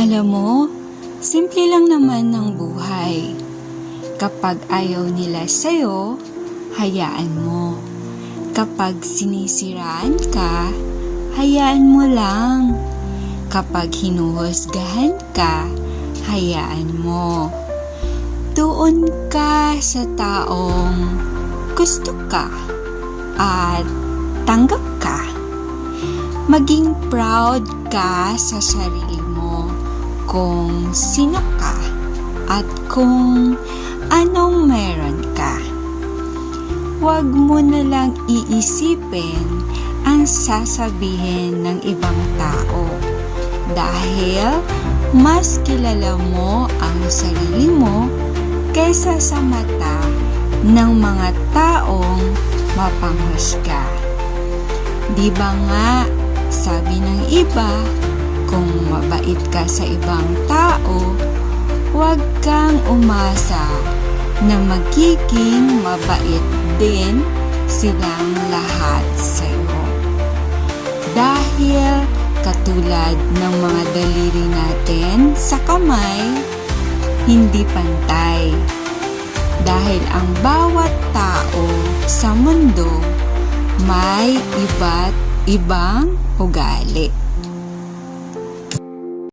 Alam mo, simple lang naman ng buhay. Kapag ayaw nila sa'yo, hayaan mo. Kapag sinisiraan ka, hayaan mo lang. Kapag hinuhusgahan ka, hayaan mo. Doon ka sa taong gusto ka at tanggap ka. Maging proud ka sa sarili mo kung sino ka at kung anong meron ka. Huwag mo na lang iisipin ang sasabihin ng ibang tao dahil mas kilala mo ang sarili mo kaysa sa mata ng mga taong mapanghusga. Di ba nga, sabi ng iba, kung mabait ka sa ibang tao, huwag kang umasa na magiging mabait din silang lahat sa'yo. Dahil katulad ng mga daliri natin sa kamay, hindi pantay. Dahil ang bawat tao sa mundo may iba't ibang ugali.